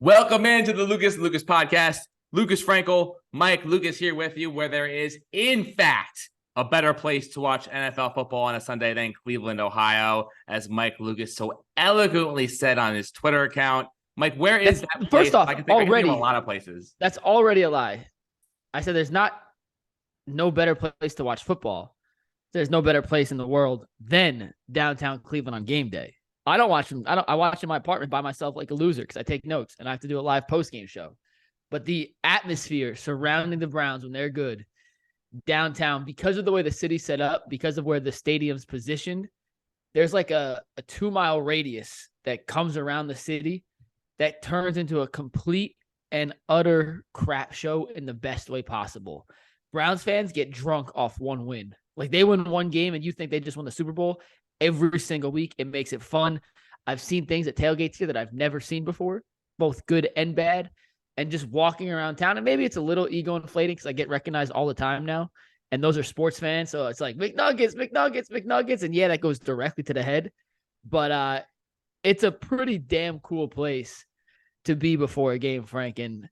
Welcome into the Lucas podcast. Lucas Frankel, Mike Lucas here with you, where there is, in fact, a better place to watch NFL football on a Sunday than Cleveland, Ohio, as Mike Lucas so eloquently said on his Twitter account. Mike, where is that place? First off, I can think of a lot of places. That's already a lie. I said there's no better place to watch football. There's no better place in the world than downtown Cleveland on game day. I don't watch them. I watch in my apartment by myself like a loser because I take notes and I have to do a live post-game show. But the atmosphere surrounding the Browns when they're good downtown, because of the way the city's set up, because of where the stadium's positioned, there's like a 2-mile radius that comes around the city that turns into a complete and utter crap show in the best way possible. Browns fans get drunk off one win. Like they win one game and you think they just won the Super Bowl. Every single week, it makes it fun. I've seen things at tailgates here that I've never seen before, both good and bad. And just walking around town, and maybe it's a little ego inflating because I get recognized all the time now. And those are sports fans. So it's like McNuggets. And yeah, that goes directly to the head. But it's a pretty damn cool place to be before a game, Frank. And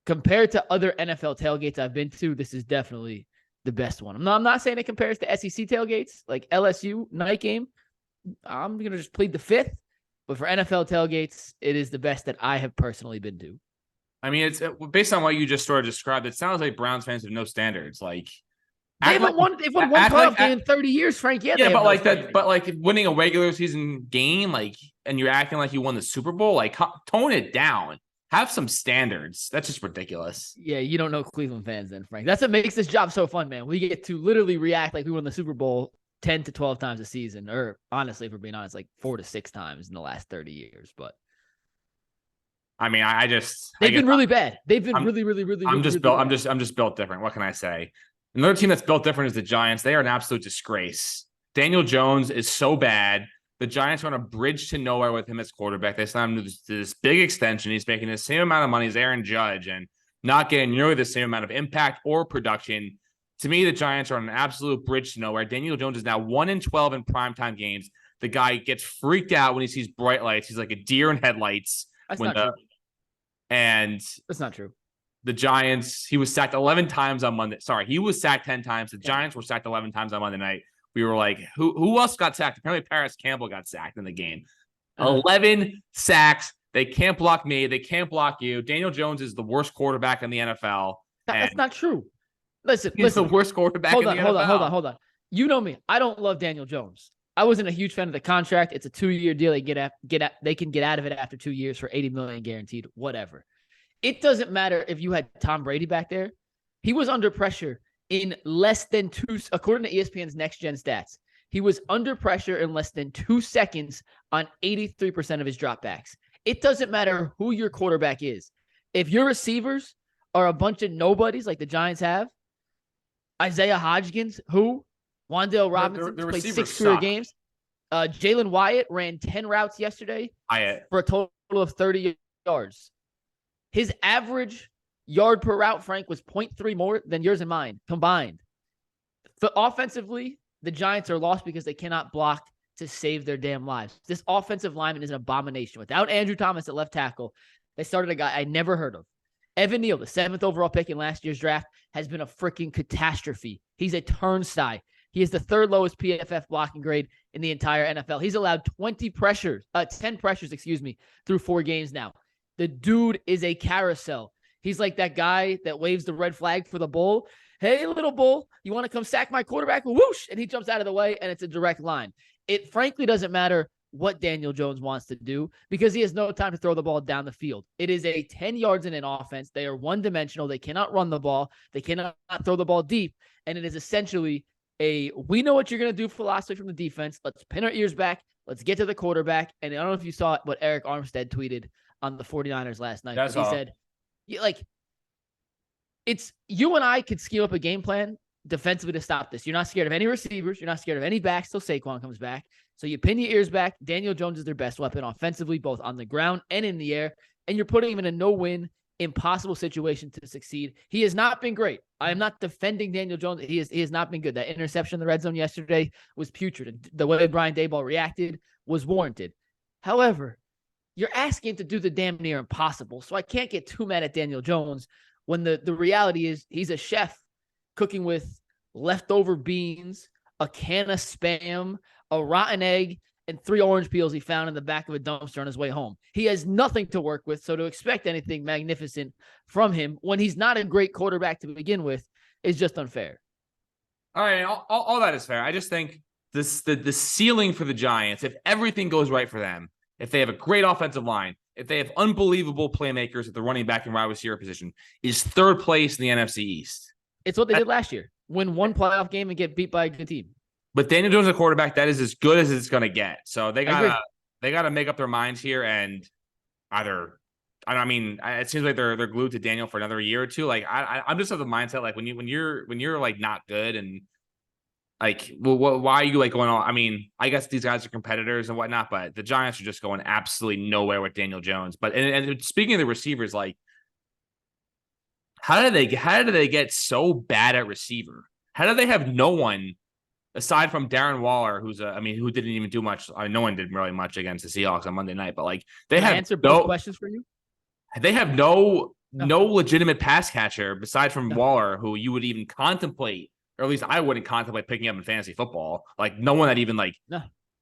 compared to other NFL tailgates I've been to, this is definitely the best one. I'm not saying it compares to SEC tailgates, like LSU night game. I'm going to just plead the fifth. But for NFL tailgates, it is the best that I have personally been to. I mean, it's based on what you just sort of described. It sounds like Browns fans have no standards. Like they've won one playoff game in 30 years, Frank. Yeah, but like that. But like winning a regular season game, like, and you're acting like you won the Super Bowl. Like, tone it down. Have some standards. That's just ridiculous. Yeah, you don't know Cleveland fans then, Frank. That's what makes this job so fun, man. We get to literally react like we won the Super Bowl 10 to 12 times a season, or honestly, if we're being honest, like 4 to 6 times in the last 30 years. But I mean, they've been really bad. They've been really I'm just built different. What can I say? Another team that's built different is the Giants. They are an absolute disgrace. Daniel Jones is so bad. The Giants are on a bridge to nowhere with him as quarterback. They signed him to this big extension. He's making the same amount of money as Aaron Judge and not getting nearly the same amount of impact or production. To me, the Giants are on an absolute bridge to nowhere. Daniel Jones is now 1-12 in primetime games. The guy gets freaked out when he sees bright lights. He's like a deer in headlights. That's not true. And that's not true. The Giants, he was sacked 11 times on Monday. Sorry, he was sacked 10 times. The Giants were sacked 11 times on Monday night. We were like, who else got sacked? Apparently, Paris Campbell got sacked in the game. 11 sacks. They can't block me. They can't block you. Daniel Jones is the worst quarterback in the NFL. That's not true. Listen. He's the worst quarterback in the NFL. Hold on. You know me. I don't love Daniel Jones. I wasn't a huge fan of the contract. It's a 2-year deal. They can get out of it after 2 years for $80 million guaranteed. Whatever. It doesn't matter if you had Tom Brady back there. He was under pressure in less than 2, according to ESPN's Next Gen Stats. He was under pressure in less than 2 seconds on 83% of his dropbacks. It doesn't matter who your quarterback is. If your receivers are a bunch of nobodies like the Giants have, Isaiah Hodgins, Wan'Dale Robinson played 6 career games. Jalen Wyatt ran 10 routes yesterday for a total of 30 yards. His average yard per route, Frank, was 0.3 more than yours and mine combined. Offensively, the Giants are lost because they cannot block to save their damn lives. This offensive lineman is an abomination. Without Andrew Thomas at left tackle, they started a guy I never heard of. Evan Neal, the 7th overall pick in last year's draft, has been a freaking catastrophe. He's a turnstile. He is the 3rd lowest PFF blocking grade in the entire NFL. He's allowed 10 pressures, through 4 games now. The dude is a carousel. He's like that guy that waves the red flag for the bull. Hey, little bull, you want to come sack my quarterback? Whoosh! And he jumps out of the way, and it's a direct line. It frankly doesn't matter what Daniel Jones wants to do because he has no time to throw the ball down the field. It is a 10 yards in an offense. They are one-dimensional. They cannot run the ball. They cannot throw the ball deep. And it is essentially we know what you're going to do philosophy from the defense. Let's pin our ears back. Let's get to the quarterback. And I don't know if you saw what Eric Armstead tweeted on the 49ers last night. He said, it's you and I could scheme up a game plan defensively to stop this. You're not scared of any receivers. You're not scared of any backs till Saquon comes back. So you pin your ears back. Daniel Jones is their best weapon offensively, both on the ground and in the air. And you're putting him in a no-win, impossible situation to succeed. He has not been great. I am not defending Daniel Jones. He has not been good. That interception in the red zone yesterday was putrid. The way Brian Daboll reacted was warranted. However, you're asking to do the damn near impossible. So I can't get too mad at Daniel Jones when the reality is he's a chef cooking with leftover beans, a can of Spam, a rotten egg, and 3 orange peels he found in the back of a dumpster on his way home. He has nothing to work with. So to expect anything magnificent from him when he's not a great quarterback to begin with is just unfair. All right, all that is fair. I just think the ceiling for the Giants, if everything goes right for them, if they have a great offensive line, if they have unbelievable playmakers at the running back and wide receiver position, is third place in the NFC East. It's what they did last year. Win one playoff game and get beat by a good team. But Daniel Jones, a quarterback, that is as good as it's going to get. So they gotta make up their minds here and either. I mean, it seems like they're glued to Daniel for another year or two. Like I'm just of the mindset like when you're like not good and like why are you like going on? I mean, I guess these guys are competitors and whatnot, but the Giants are just going absolutely nowhere with Daniel Jones. But and speaking of the receivers, like how did they get so bad at receiver? How do they have no one aside from Darren Waller, who didn't even do much? No one did really much against the Seahawks on Monday night, but like they have answer both questions for you. They have no legitimate pass catcher besides from Waller, who you would even contemplate, or at least I wouldn't contemplate picking up in fantasy football. Like no one that even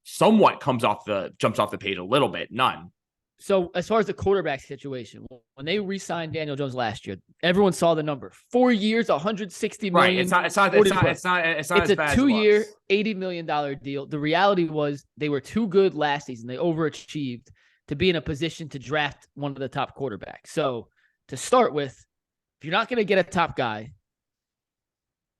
somewhat jumps off the page a little bit. None. So as far as the quarterback situation, when they re-signed Daniel Jones last year, everyone saw the number: 4 years, $160 million. Right. It's not as a 2-year, $80 million deal. The reality was they were too good last season. They overachieved to be in a position to draft one of the top quarterbacks. So to start with, if you're not going to get a top guy,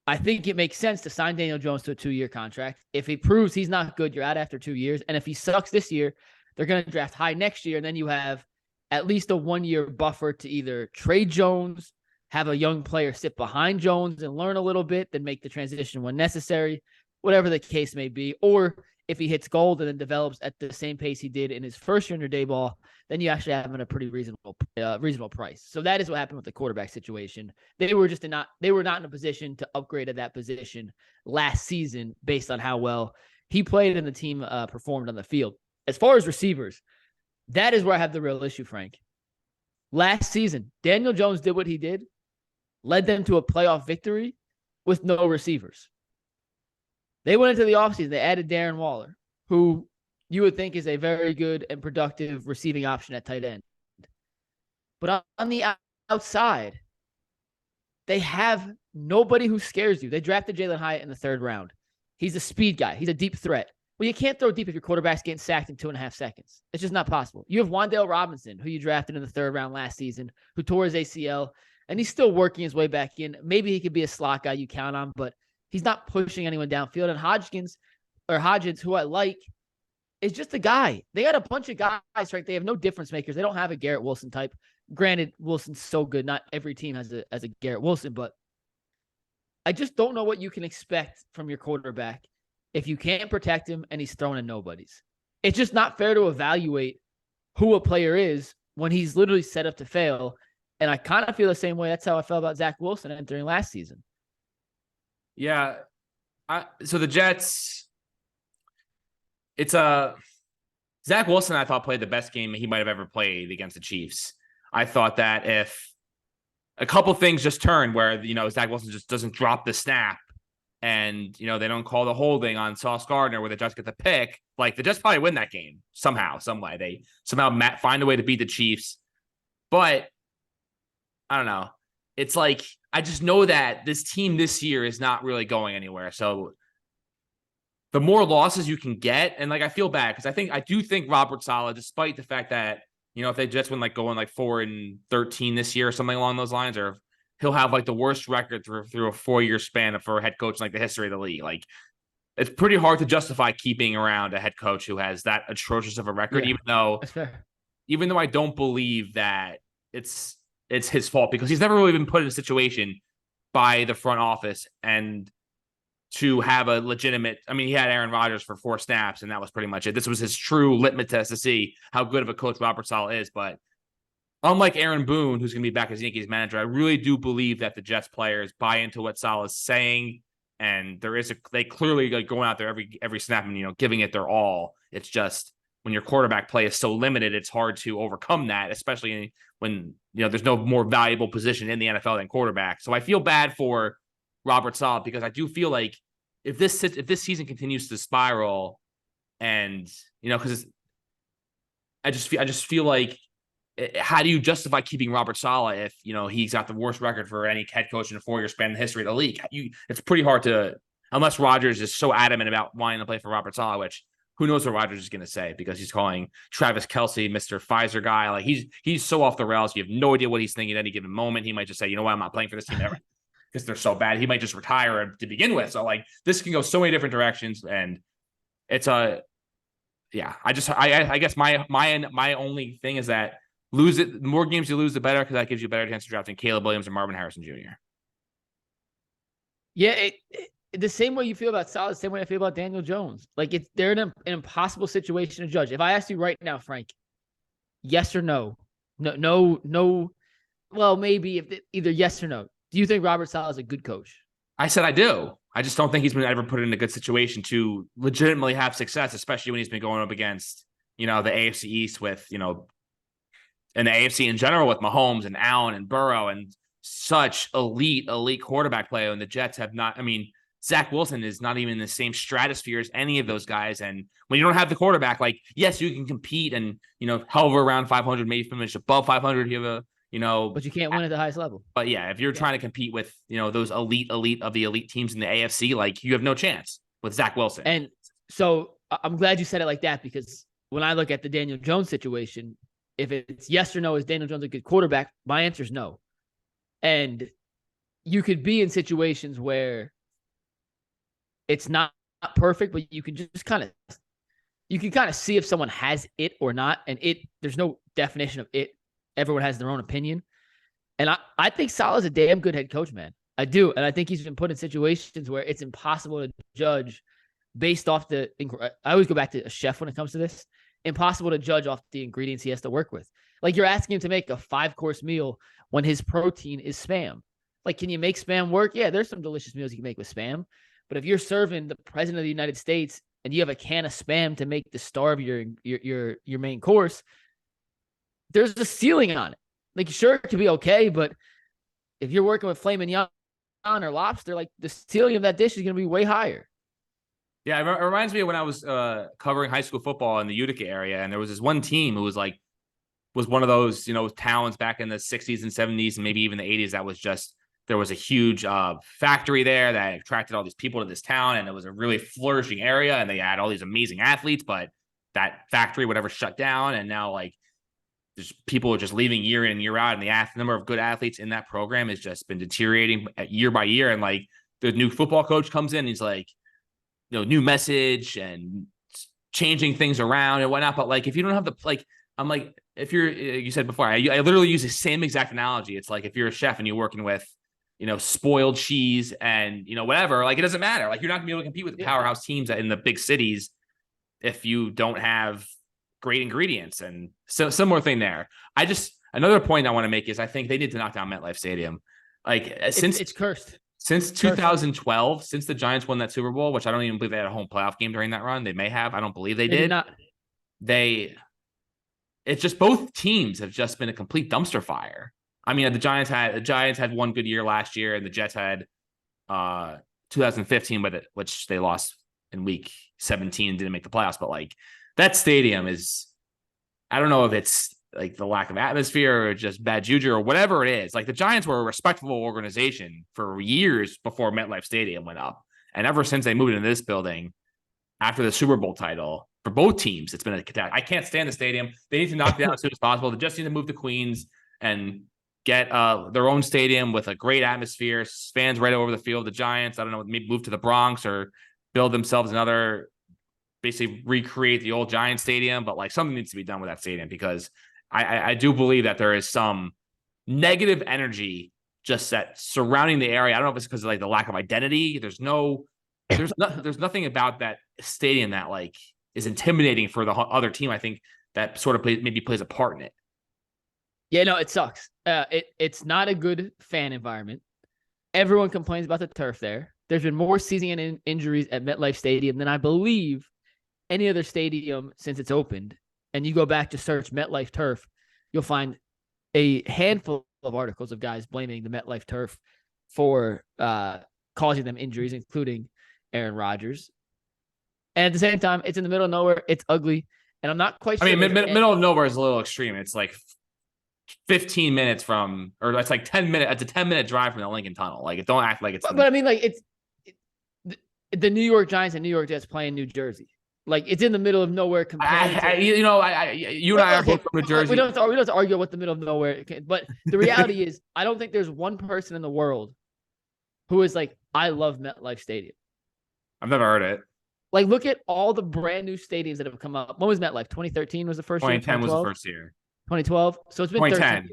I think it makes sense to sign Daniel Jones to a 2-year contract. If he proves he's not good, you're out after 2 years. And if he sucks this year, they're going to draft high next year. And then you have at least a 1-year buffer to either trade Jones, have a young player sit behind Jones and learn a little bit, then make the transition when necessary, whatever the case may be. Or if he hits gold and then develops at the same pace he did in his first year under Daboll, then you actually have him at a pretty reasonable price. So that is what happened with the quarterback situation. They were not in a position to upgrade at that position last season based on how well he played and the team performed on the field. As far as receivers, that is where I have the real issue, Frank. Last season, Daniel Jones did what he did, led them to a playoff victory with no receivers. They went into the offseason. They added Darren Waller, who you would think is a very good and productive receiving option at tight end. But on the outside, they have nobody who scares you. They drafted Jalen Hyatt in the 3rd round. He's a speed guy. He's a deep threat. Well, you can't throw deep if your quarterback's getting sacked in 2.5 seconds. It's just not possible. You have Wan'Dale Robinson, who you drafted in the 3rd round last season, who tore his ACL, and he's still working his way back in. Maybe he could be a slot guy you count on, but he's not pushing anyone downfield. And Hodgins, who I like, is just a guy. They got a bunch of guys, right? They have no difference makers. They don't have a Garrett Wilson type. Granted, Wilson's so good. Not every team has a Garrett Wilson, but I just don't know what you can expect from your quarterback if you can't protect him and he's throwing at nobodies. It's just not fair to evaluate who a player is when he's literally set up to fail. And I kind of feel the same way. That's how I felt about Zach Wilson entering last season. Yeah. So the Jets, Zach Wilson, I thought, played the best game he might have ever played against the Chiefs. I thought that if a couple things just turned where, Zach Wilson just doesn't drop the snap and, they don't call the holding on Sauce Gardner where the Jets get the pick, like the Jets probably win that game somehow, some way. They somehow find a way to beat the Chiefs. But I don't know. It's like, I just know that this team this year is not really going anywhere. So the more losses you can get, and I feel bad because I do think Robert Saleh, despite the fact that, if they just win 4-13 this year or something along those lines, or he'll have the worst record through a 4-year span for a head coach in the history of the league. It's pretty hard to justify keeping around a head coach who has that atrocious of a record, even though I don't believe that it's his fault, because he's never really been put in a situation by the front office and to have a legitimate, he had Aaron Rodgers for 4 snaps and that was pretty much it. This was his true litmus test to see how good of a coach Robert Saleh is. But unlike Aaron Boone, who's going to be back as Yankees manager, I really do believe that the Jets players buy into what Saleh is saying. And they clearly going out there every snap and, giving it their all. It's just, when your quarterback play is so limited, it's hard to overcome that, especially when, there's no more valuable position in the NFL than quarterback. So I feel bad for Robert Saleh because I do feel like if this season continues to spiral, and because I just feel like, how do you justify keeping Robert Saleh if he's got the worst record for any head coach in a 4-year span in the history of the league? It's pretty hard to, unless Rodgers is so adamant about wanting to play for Robert Saleh, which who knows what Rodgers is going to say, because he's calling Travis Kelce Mr. Pfizer guy. Like he's so off the rails. You have no idea what he's thinking at any given moment. He might just say, you know what, I'm not playing for this team ever because they're so bad. He might just retire to begin with. So like this can go so many different directions, and it's I guess my only thing is that the more games you lose, the better, because that gives you a better chance of drafting Caleb Williams or Marvin Harrison Jr. Yeah, the same way you feel about Saleh, the same way I feel about Daniel Jones. Like they're in an impossible situation to judge. If I asked you right now, Frank, yes or no, no. Well, maybe either yes or no. Do you think Robert Saleh is a good coach? I said I do. I just don't think he's been ever put in a good situation to legitimately have success, especially when he's been going up against, the AFC East with, and the AFC in general with Mahomes and Allen and Burrow and such elite quarterback play. And the Jets have not, Zach Wilson is not even in the same stratosphere as any of those guys. And when you don't have the quarterback, like, yes, you can compete and, hover around 500, maybe finish above 500. You have but you can't win at the highest level. But yeah, if you're trying to compete with, those elite of the elite teams in the AFC, like you have no chance with Zach Wilson. And so I'm glad you said it like that, because when I look at the Daniel Jones situation, if it's yes or no, is Daniel Jones a good quarterback? My answer is no. And you could be in situations where it's not perfect, but you can just kind of see if someone has it or not. And there's no definition of it. Everyone has their own opinion. And I think Saleh's a damn good head coach, man. I do. And I think he's been put in situations where it's impossible to judge based off I always go back to a chef when it comes to this. Impossible to judge off the ingredients he has to work with. Like, you're asking him to make a 5-course meal when his protein is Spam. Like, can you make Spam work? Yeah, there's some delicious meals you can make with Spam. But if you're serving the president of the United States and you have a can of Spam to make the star of your main course, there's a ceiling on it. Like, sure, it could be okay, but if you're working with filet mignon or lobster, like, the ceiling of that dish is going to be way higher. Yeah, it reminds me of when I was covering high school football in the Utica area, and there was this one team who was one of those, towns back in the 60s and 70s and maybe even the 80s that was just, there was a huge factory there that attracted all these people to this town, and it was a really flourishing area, and they had all these amazing athletes, but that factory, whatever, shut down, and now, like, there's people are just leaving year in and year out, and the number of good athletes in that program has just been deteriorating year by year. And like, the new football coach comes in, and he's like, new message and changing things around and whatnot. But like, if you don't have I'm like, if you said before, I literally use the same exact analogy. It's like, if you're a chef and you're working with, spoiled cheese and, whatever, like, it doesn't matter. Like, you're not gonna be able to compete with the powerhouse teams in the big cities if you don't have great ingredients. And so similar thing there. Another point I want to make is I think they need to knock down MetLife Stadium. Like, since it's cursed. Since 2012, since the Giants won that Super Bowl, which I don't even believe they had a home playoff game during that run. They may have. I don't believe they did. Not. It's just, both teams have just been a complete dumpster fire. The Giants had one good year last year, and the Jets had 2015 with it, which they lost in week 17 and didn't make the playoffs. But like, that stadium is, I don't know if it's like the lack of atmosphere or just bad juju or whatever it is. Like, the Giants were a respectable organization for years before MetLife Stadium went up. And ever since they moved into this building after the Super Bowl title, for both teams, it's been a catastrophe. I can't stand the stadium. They need to knock it down as soon as possible. They just need to move to Queens and get their own stadium with a great atmosphere, fans right over the field. The Giants, I don't know, maybe move to the Bronx or build themselves another, basically recreate the old Giant Stadium. But like, something needs to be done with that stadium, because I do believe that there is some negative energy just that surrounding the area. I don't know if it's because of like the lack of identity. There's nothing about that stadium that like is intimidating for the other team. I think that sort of maybe plays a part in it. Yeah, no, it sucks. It's not a good fan environment. Everyone complains about the turf there. There's been more season injuries at MetLife Stadium than I believe any other stadium since it's opened, and you go back to search MetLife Turf, you'll find a handful of articles of guys blaming the MetLife Turf for causing them injuries, including Aaron Rodgers. And at the same time, it's in the middle of nowhere. It's ugly. And I'm not quite sure. I mean, middle of nowhere is a little extreme. It's like 15 minutes from, or it's like 10 minutes. It's a 10-minute drive from the Lincoln Tunnel. Like, don't act like it's. But I mean, like, it's the New York Giants and New York Jets playing New Jersey. Like, it's in the middle of nowhere compared you and I are both from New Jersey. We don't have to argue what the middle of nowhere. But the reality is, I don't think there's one person in the world who is like, I love MetLife Stadium. I've never heard it. Like, look at all the brand new stadiums that have come up. When was MetLife? 2013 was the first year? 2010 was the first year. 2012? So it's been 13 years.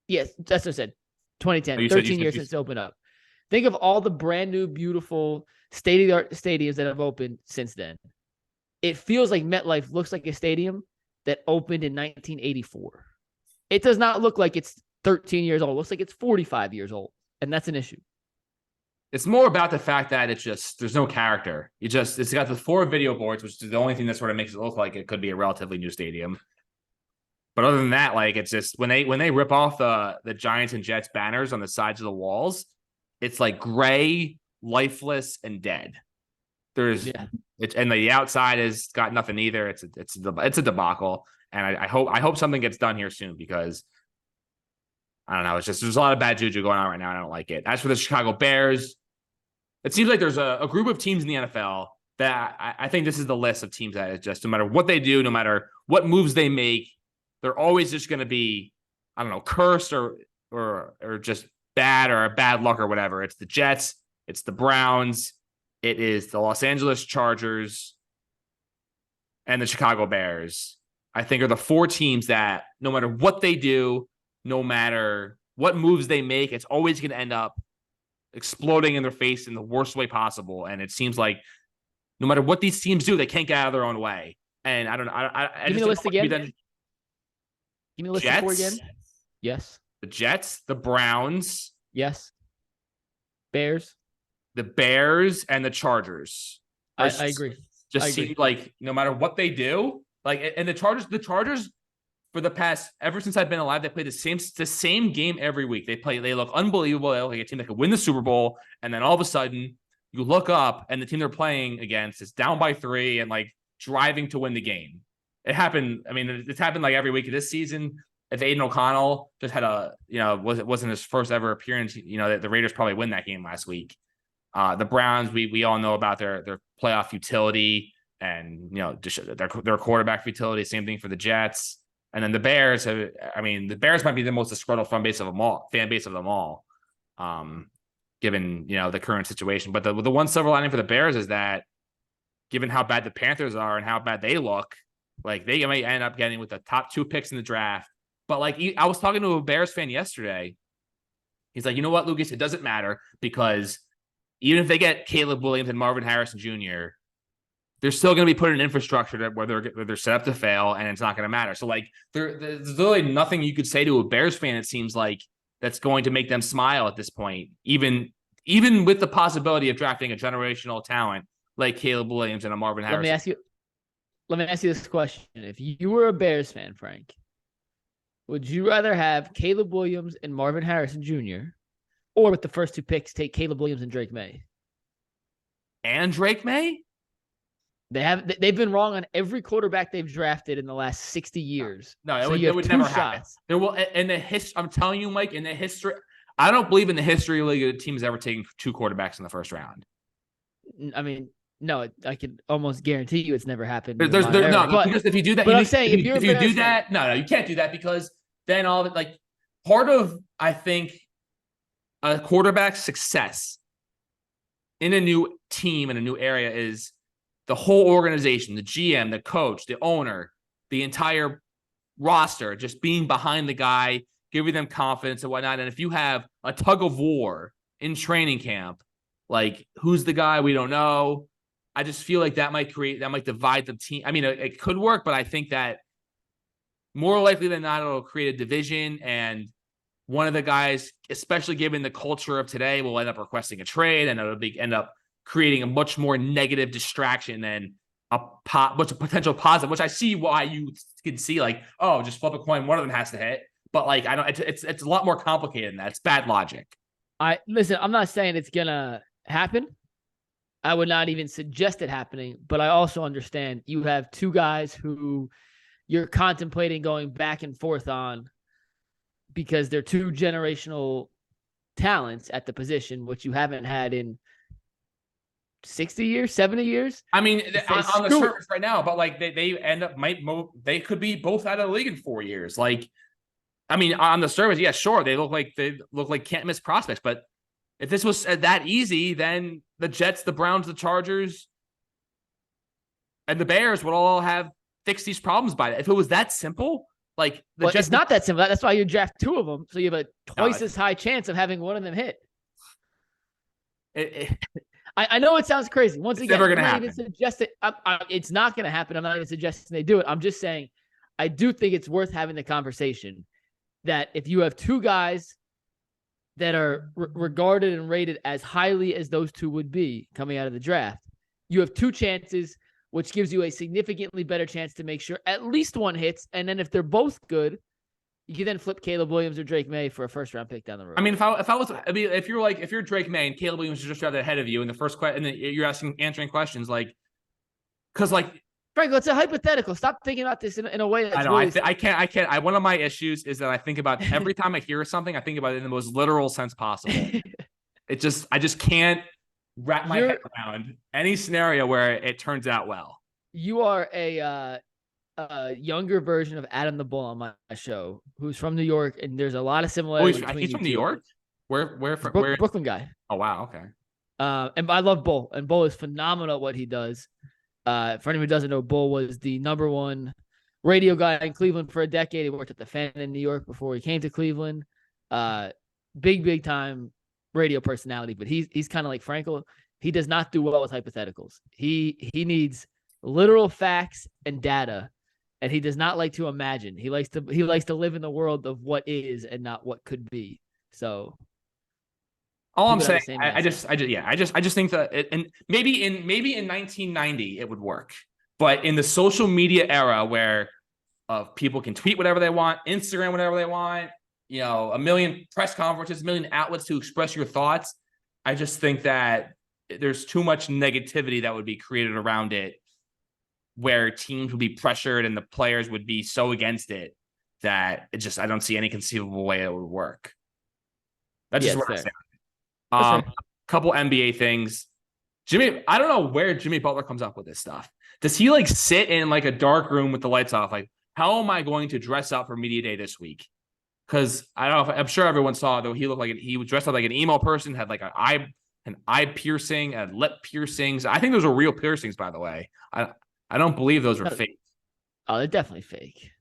Yes, that's what I said. 2010, 13 years since it opened up. Think of all the brand new, beautiful state-of-the-art stadiums that have opened since then. It feels like MetLife looks like a stadium that opened in 1984. It does not look like it's 13 years old. It looks like it's 45 years old, and that's an issue. It's more about the fact that it's just, there's no character. It's got the 4 video boards, which is the only thing that sort of makes it look like it could be a relatively new stadium. But other than that, like, it's just when they rip off the Giants and Jets banners on the sides of the walls, it's like gray, lifeless, and dead. And the outside has got nothing either. It's a debacle, and I hope something gets done here soon, because I don't know. It's just, there's a lot of bad juju going on right now, and I don't like it. As for the Chicago Bears, it seems like there's a group of teams in the NFL that I think this is the list of teams that is just, no matter what they do, no matter what moves they make, they're always just going to be, I don't know, cursed or just bad, or a bad luck or whatever. It's the Jets, it's the Browns, it is the Los Angeles Chargers, and the Chicago Bears. I think are the 4 teams that no matter what they do, no matter what moves they make, it's always going to end up exploding in their face in the worst way possible. And it seems like no matter what these teams do, they can't get out of their own way. And I don't know. I Give me the list again. Give me the list Jets, again. Yes. The Jets, the Browns. Yes. Bears. The Bears and the Chargers. I agree. Seem like no matter what they do, like, and the Chargers for the past, ever since I've been alive, they play the same game every week. They look unbelievable. They look like a team that could win the Super Bowl, and then all of a sudden you look up and the team they're playing against is down by 3 and like driving to win the game. It happened. I mean, it's happened like every week of this season. If Aiden O'Connell just had wasn't his first ever appearance, the Raiders probably win that game last week. The Browns, we all know about their playoff futility and, just their quarterback futility. Same thing for the Jets. And then the Bears the Bears might be the most disgruntled fan base of them all, given, the current situation. But the one silver lining for the Bears is that, given how bad the Panthers are and how bad they look, like, they may end up getting with the top 2 picks in the draft. But like, I was talking to a Bears fan yesterday. He's like, you know what, Lucas, it doesn't matter, because even if they get Caleb Williams and Marvin Harrison Jr., they're still going to be put in infrastructure where they're set up to fail, and it's not going to matter. So like, there's literally nothing you could say to a Bears fan, it seems like, that's going to make them smile at this point, even with the possibility of drafting a generational talent like Caleb Williams and a Marvin Harrison. Let me ask you this question. If you were a Bears fan, Frank, would you rather have Caleb Williams and Marvin Harrison Jr., or with the first 2 picks, take Caleb Williams and Drake May? And Drake May? They've been wrong on every quarterback they've drafted in the last 60 years. No, it would never happen. There will, in the history, I'm telling you, Mike, in the history, I don't believe in the history of the league a team has ever taken 2 quarterbacks in the first round. I mean, no, I can almost guarantee you it's never happened. Because if you do that, but I'm saying, if you do that, no, you can't do that, because then all of it, like, part of, I think, a quarterback's success in a new team in a new area is the whole organization, the GM, the coach, the owner, the entire roster, just being behind the guy, giving them confidence and whatnot. And if you have a tug of war in training camp, like, who's the guy? We don't know. I just feel like that might divide the team. I mean, it could work, but I think that more likely than not, it'll create a division, and one of the guys, especially given the culture of today, will end up requesting a trade, and it'll end up creating a much more negative distraction than what's a potential positive, which I see why you can see like, oh, just flip a coin, one of them has to hit. But like, I don't, it's a lot more complicated than that. It's bad logic. Listen, I'm not saying it's gonna happen. I would not even suggest it happening, but I also understand you have two guys who you're contemplating going back and forth on because they're two generational talents at the position, which you haven't had in 60 years, 70 years. I mean, on the surface right now, but like they end up they could be both out of the league in 4 years. Like, I mean, on the surface, yeah, sure, they look like can't miss prospects, but if this was that easy, then the Jets, the Browns, the Chargers, and the Bears would all have fixed these problems by that. If it was that simple, like Jets, it's not that simple. That's why you draft two of them, so you have a twice as high chance of having one of them hit. I know it sounds crazy. Once again, never going to happen. It's not going to happen. I'm not even suggesting they do it. I'm just saying I do think it's worth having the conversation that if you have two guys that are regarded and rated as highly as those two would be coming out of the draft, you have two chances, which gives you a significantly better chance to make sure at least one hits. And then if they're both good, you can then flip Caleb Williams or Drake May for a first-round pick down the road. I mean, if you're Drake May and Caleb Williams is just drafted ahead of you in the first question, and then you're answering questions like, because like, Frank, it's a hypothetical. Stop thinking about this in a way that's I know. Really I can't. One of my issues is that I think about every time I hear something, I think about it in the most literal sense possible. I just can't wrap my head around any scenario where it turns out well. You are a younger version of Adam the Bull on my show, who's from New York, and there's a lot of similarities. He's from New York. Where? Brooklyn guy. Oh wow, okay. And I love Bull, and Bull is phenomenal at what he does. For anyone who doesn't know, Bull was the #1 radio guy in Cleveland for a decade. He worked at the Fan in New York before he came to Cleveland. Big time radio personality, but he's kind of like Frankel. He does not do well with hypotheticals. He needs literal facts and data, and he does not like to imagine. He likes to live in the world of what is and not what could be. So all I'm saying, I just think that and maybe in 1990 it would work, but in the social media era where people can tweet whatever they want, Instagram whatever they want, a million press conferences, a million outlets to express your thoughts, I just think that there's too much negativity that would be created around it, where teams would be pressured and the players would be so against it that I don't see any conceivable way it would work. That's just what I'm saying. Couple NBA things. I don't know where Jimmy Butler comes up with this stuff. Does he like sit in like a dark room with the lights off? Like, how am I going to dress up for media day this week? Because I don't know. I'm sure everyone saw though. He looked like he was dressed up like an emo person. Had like an eye piercing, and lip piercings. I think those are real piercings, by the way. I don't believe those are fake. Oh, they're definitely fake.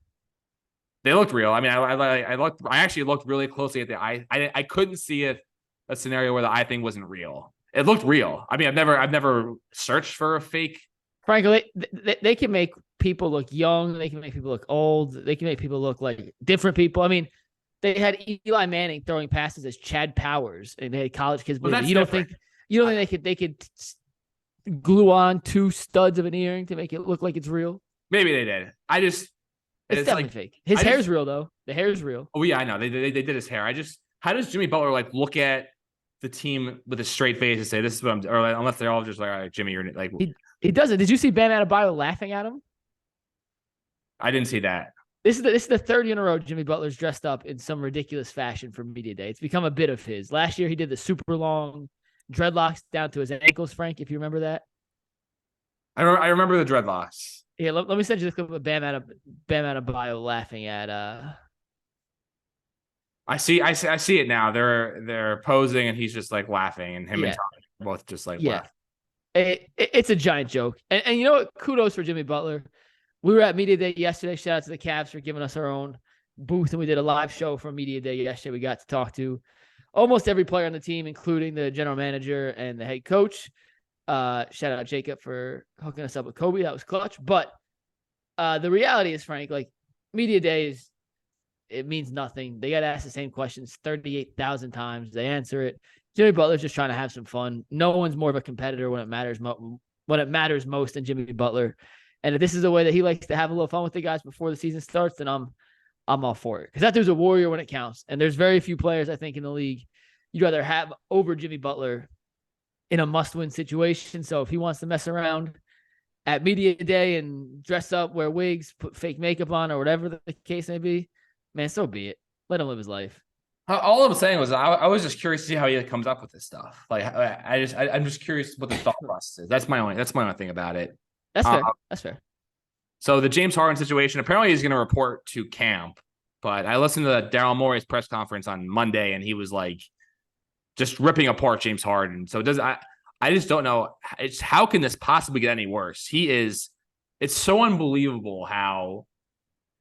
They looked real. I mean, I actually looked really closely at the eye. I couldn't see a scenario where the eye thing wasn't real. It looked real. I mean, I've never searched for a fake. Frankly, they can make people look young. They can make people look old. They can make people look like different people. I mean, they had Eli Manning throwing passes as Chad Powers, and they had college kids. Well, you don't think they could glue on 2 studs of an earring to make it look like it's real? Maybe they did. It's definitely like, fake. His hair's real though. The hair's real. Oh yeah, I know. They did his hair. How does Jimmy Butler like look at the team with a straight face and say, "This is what I'm," or like, unless they're all just like, "All right, Jimmy, you're like." He doesn't. Did you see Bam Adebayo laughing at him? I didn't see that. This is the third year in a row Jimmy Butler's dressed up in some ridiculous fashion for media day. It's become a bit of his. Last year he did the super long dreadlocks down to his ankles, Frank, if you remember that. I remember the dreadlocks. Yeah, let me send you the clip of Bam Adebayo laughing at I see it now. They're posing and he's just like laughing, and him and Tommy both just like laugh. It's a giant joke. And you know what? Kudos for Jimmy Butler. We were at Media Day yesterday. Shout out to the Cavs for giving us our own booth, and we did a live show for Media Day yesterday. We got to talk to almost every player on the team, including the general manager and the head coach. Shout out Jacob for hooking us up with Kobe. That was clutch. But the reality is, Frank, like Media Day it means nothing. They got asked the same questions 38,000 times. They answer it. Jimmy Butler's just trying to have some fun. No one's more of a competitor when it matters most than Jimmy Butler. And if this is the way that he likes to have a little fun with the guys before the season starts, then I'm all for it. Because that dude's a warrior when it counts. And there's very few players, I think, in the league you'd rather have over Jimmy Butler in a must-win situation. So if he wants to mess around at media day and dress up, wear wigs, put fake makeup on, or whatever the case may be, man, so be it. Let him live his life. All I'm saying was I was just curious to see how he comes up with this stuff. Like I'm just curious what the thought process is. That's my only thing about it. That's fair. That's fair. So the James Harden situation, apparently he's going to report to camp. But I listened to Daryl Morey's press conference on Monday, and he was like just ripping apart James Harden. So I just don't know. How can this possibly get any worse? It's so unbelievable how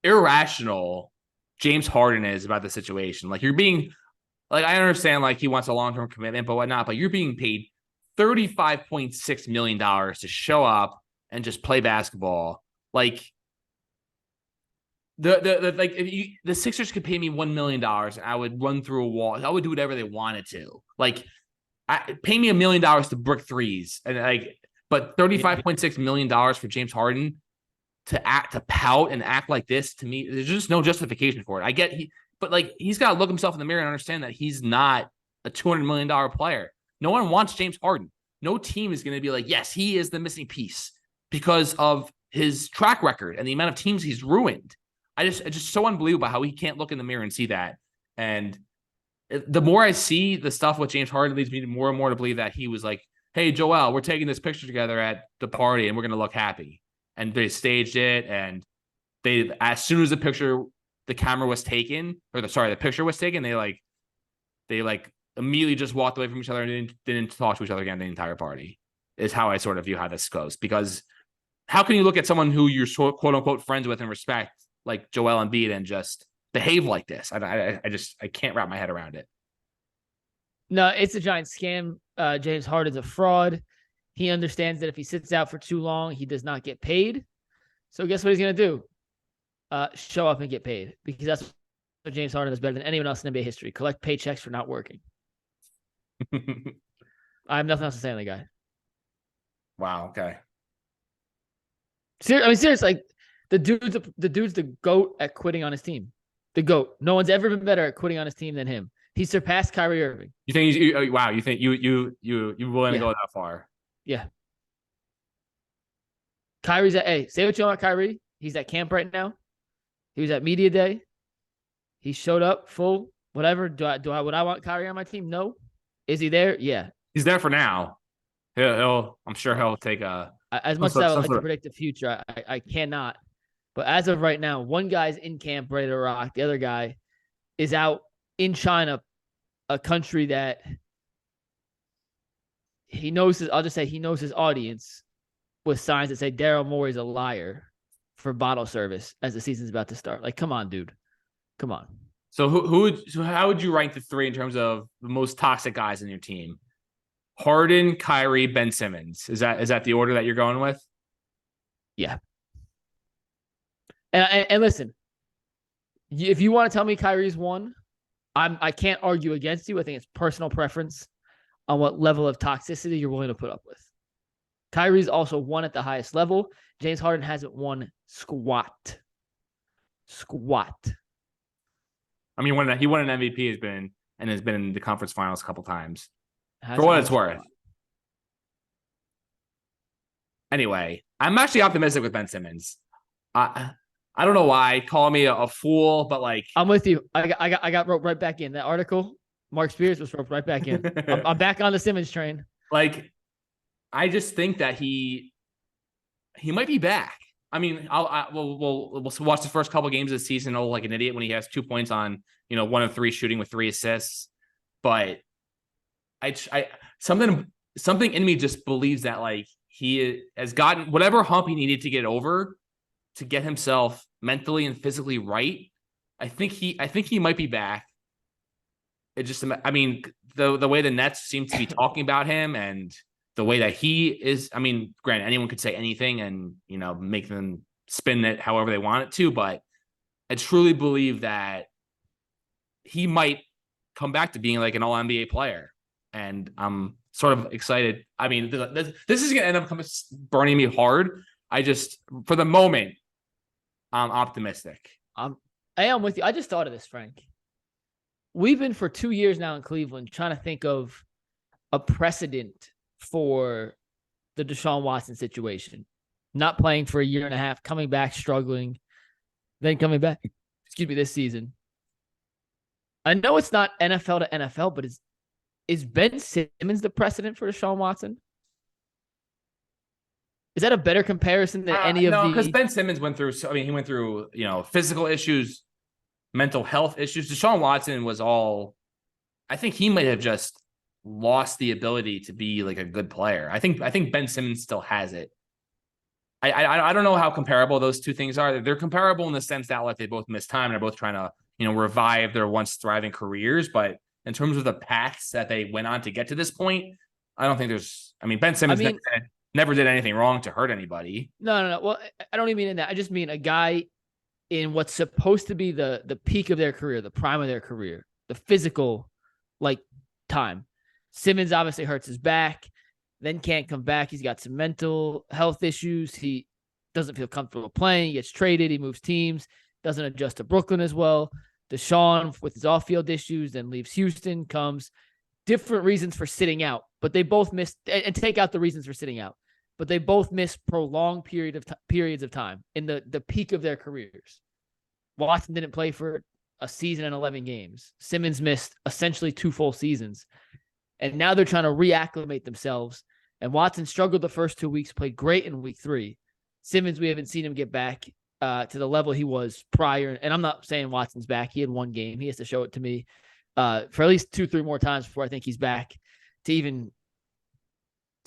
irrational James Harden is about the situation. Like, you're being, like, I understand, like, he wants a long-term commitment, but whatnot, but you're being paid $35.6 million to show up and just play basketball. Like, the Sixers could pay me $1 million and I would run through a wall. I would do whatever they wanted to. Like, pay me $1 million to brick threes, and but $35.6 million for James Harden to pout and act like this, to me, there's just no justification for it. I get but like, he's got to look himself in the mirror and understand that he's not a $200 million player. No one wants James Harden. No team is going to be like, yes, he is the missing piece because of his track record and the amount of teams he's ruined. It's just so unbelievable how he can't look in the mirror and see that. And the more I see the stuff with James Harden, leads me more and more to believe that he was like, hey, Joel, we're taking this picture together at the party and we're going to look happy. And they staged it. And as soon as the picture was taken, the picture was taken, they immediately just walked away from each other and didn't talk to each other again the entire party, is how I sort of view how this goes. Because how can you look at someone who you're quote unquote friends with and respect, like Joel Embiid, and just behave like this? I can't wrap my head around it. No, it's a giant scam. James Harden's a fraud. He understands that if he sits out for too long, he does not get paid. So guess what he's going to do? Show up and get paid, because that's what James Harden does better than anyone else in NBA history. Collect paychecks for not working. I have nothing else to say on the guy. Wow. Okay. Seriously, like, the dude's the GOAT at quitting on his team. The GOAT. No one's ever been better at quitting on his team than him. He surpassed Kyrie Irving. You think wow, you think you willing to go that far? Yeah. Kyrie's say what you want about Kyrie. He's at camp right now. He was at media day. He showed up full, whatever. Would I want Kyrie on my team? No. Is he there? Yeah. He's there for now. I'm sure he'll take as much as I would like to predict the future, I cannot. But as of right now, one guy's in camp ready to rock. The other guy is out in China, a country that he knows. I'll just say he knows his audience, with signs that say Daryl Morey's a liar for bottle service as the season's about to start. Like, come on, dude. Come on. So how would you rank the three in terms of the most toxic guys in your team? Harden, Kyrie, Ben Simmons. Is that the order that you're going with? Yeah. And listen, if you want to tell me Kyrie's one, I can't argue against you. I think it's personal preference on what level of toxicity you're willing to put up with. Kyrie's also won at the highest level. James Harden hasn't won squat. I mean, he won an MVP, has been in the conference finals a couple times. For what it's worth. Anyway, I'm actually optimistic with Ben Simmons. I don't know why. Call me a fool, but like, I'm with you. I got roped right back in. That article, Mark Spears was roped right back in. I'm back on the Simmons train. Like, I just think that he might be back. I mean, we'll watch the first couple of games of the season, like an idiot when he has 2 points on 1 of 3 shooting with 3 assists. But something in me just believes that, like, he has gotten whatever hump he needed to get over to get himself mentally and physically right. I think he might be back. It just, I mean, the way the Nets seem to be talking about him and the way that he is, I mean, granted, anyone could say anything and, make them spin it however they want it to, but I truly believe that he might come back to being like an all NBA player. and I'm sort of excited. I mean, this is going to end up burning me hard. For the moment, I'm optimistic. I am with you. I just thought of this, Frank. We've been for 2 years now in Cleveland trying to think of a precedent for the Deshaun Watson situation. Not playing for a year and a half, coming back, struggling, then coming back, this season. I know it's not NFL to NFL, but is Ben Simmons the precedent for Deshaun Watson? Is that a better comparison than any of the... No, because Ben Simmons went through, he went through, physical issues, mental health issues. Deshaun Watson was I think he might have just lost the ability to be like a good player. I think Ben Simmons still has it. I don't know how comparable those two things are. They're comparable in the sense that like they both missed time and are both trying to, revive their once thriving careers. But in terms of the paths that they went on to get to this point, I don't think Ben Simmons never did anything wrong to hurt anybody. No. Well, I don't even mean in that. I just mean a guy in what's supposed to be the peak of their career, the prime of their career, the physical time. Simmons obviously hurts his back, then can't come back. He's got some mental health issues. He doesn't feel comfortable playing. He gets traded. He moves teams, doesn't adjust to Brooklyn as well. Deshaun with his off-field issues, then leaves Houston, comes. Different reasons for sitting out, but they both missed, and take out the reasons for sitting out, but they both missed prolonged periods of time in the peak of their careers. Watson didn't play for a season and 11 games. Simmons missed essentially 2 full seasons. And now they're trying to reacclimate themselves. And Watson struggled the first 2 weeks, played great in week 3. Simmons, we haven't seen him get back to the level he was prior. And I'm not saying Watson's back. He had 1 game. He has to show it to me for at least 2-3 more times before I think he's back to even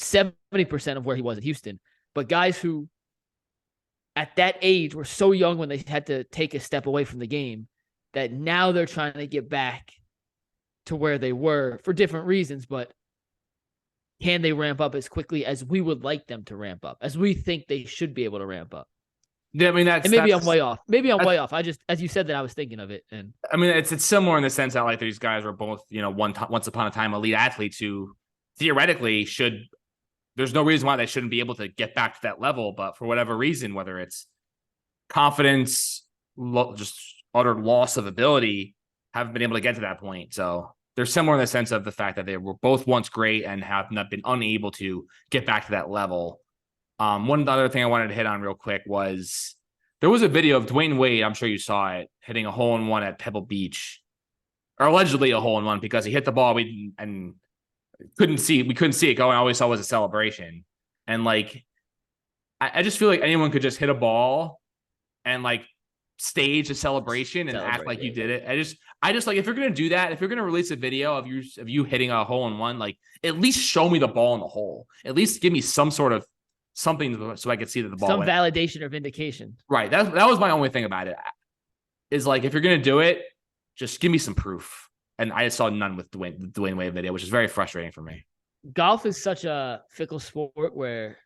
70% of where he was at Houston. But guys who at that age were so young when they had to take a step away from the game that now they're trying to get back to where they were for different reasons, but can they ramp up as quickly as we would like them to ramp up, as we think they should be able to ramp up? Yeah, I'm way off. Maybe I'm way off. I just, as you said that, I was thinking of it. And it's similar in the sense that like these guys were both, once upon a time elite athletes who theoretically there's no reason why they shouldn't be able to get back to that level, but for whatever reason, whether it's confidence, just utter loss of ability, haven't been able to get to that point. So they're similar in the sense of the fact that they were both once great and have not been unable to get back to that level. One other thing I wanted to hit on real quick was there was a video of Dwayne Wade, I'm sure you saw it, hitting a hole-in-one at Pebble Beach, or allegedly a hole-in-one because he hit the ball we couldn't see it going. All we saw was a celebration. And I just feel like anyone could just hit a ball and stage a celebration and act like you did it. I just if you're gonna do that, if you're gonna release a video of you hitting a hole in one, at least show me the ball in the hole. At least give me some sort of something so I could see that the ball went. Validation or vindication. Right. That was my only thing about it. Is if you're gonna do it, just give me some proof. And I saw none with the Dwayne Wade video, which is very frustrating for me. Golf is such a fickle sport where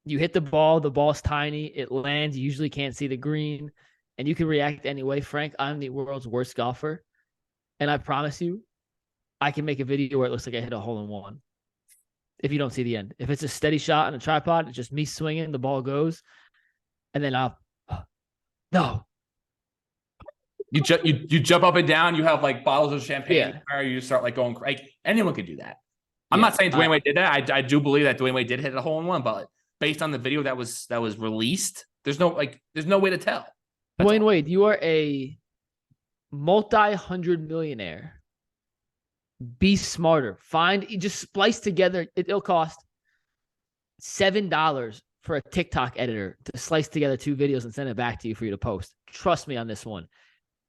you hit the ball's tiny, it lands, you usually can't see the green, and you can react anyway. Frank, I'm the world's worst golfer, and I promise you, I can make a video where it looks like I hit a hole-in-one if you don't see the end. If it's a steady shot on a tripod, it's just me swinging, the ball goes, and then no. You jump up and down, you have bottles of champagne, or you start going anyone could do that. I'm not saying Dwayne Wade did that. I do believe that Dwayne Wade did hit a hole-in-one, but based on the video that was released, there's no way to tell. Dwayne Wade, you are a multi-hundred millionaire. Be smarter. Just splice together. It'll cost $7 for a TikTok editor to slice together 2 videos and send it back to you for you to post. Trust me on this one.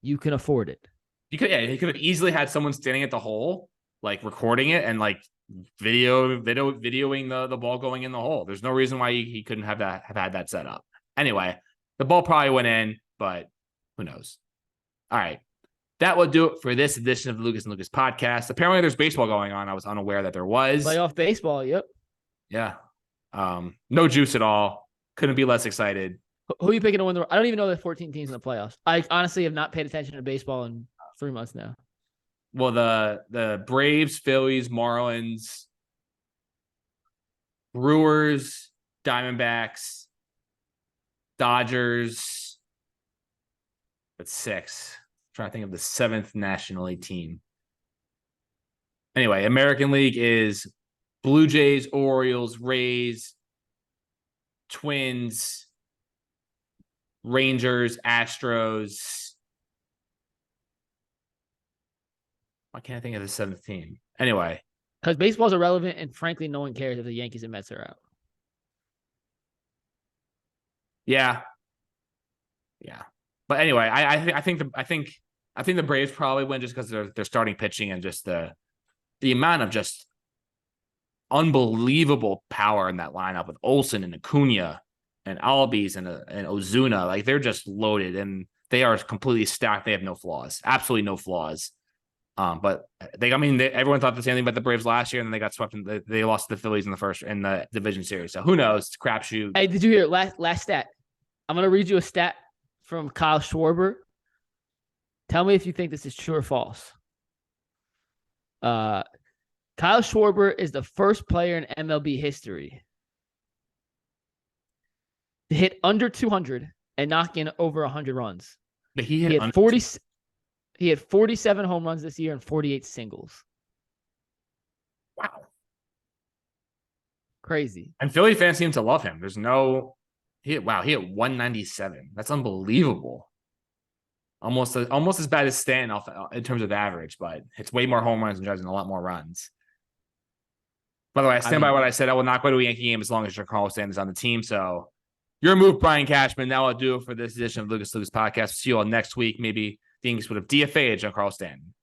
You can afford it. He could have easily had someone standing at the hole, recording it and videoing the ball going in the hole. There's no reason why he couldn't have had that set up. Anyway, the ball probably went in, but who knows? All right. That will do it for this edition of the Lucas and Lucas podcast. Apparently there's baseball going on. I was unaware that there was. Playoff baseball, yep. Yeah. No juice at all. Couldn't be less excited. Who are you picking to win I don't even know the 14 teams in the playoffs. I honestly have not paid attention to baseball in 3 months now. Well, the Braves, Phillies, Marlins, Brewers, Diamondbacks, Dodgers. That's 6. I'm trying to think of the 7th National League team. Anyway, American League is Blue Jays, Orioles, Rays, Twins, Rangers, Astros. Why can't I think of the 7th team? Anyway. Because baseball's irrelevant, and frankly, no one cares if the Yankees and Mets are out. Yeah. But anyway, I think the Braves probably win just because they're starting pitching and just the amount of just unbelievable power in that lineup with Olsen and Acuna and Albies and Ozuna. Like, they're just loaded and they are completely stacked. They have no flaws, absolutely no flaws. But everyone thought the same thing about the Braves last year, and then they got swept. They lost to the Phillies in the division series. So who knows? It's a crapshoot. Hey, did you hear last stat? I'm gonna read you a stat from Kyle Schwarber. Tell me if you think this is true or false. Kyle Schwarber is the first player in MLB history to hit under 200 and knock in over 100 runs. But he had 40. He had 47 home runs this year and 48 singles. Wow. Crazy. And Philly fans seem to love him. He hit 197. That's unbelievable. Almost as bad as Stanton in terms of average, but it's way more home runs and drives in a lot more runs. By the way, I stand by what I said. I will not go to a Yankee game as long as Giancarlo Stanton is on the team. So your move, Brian Cashman. Now I'll do it for this edition of Lucas Podcast. See you all next week. Maybe the Yankees would have DFA'd Giancarlo Stanton.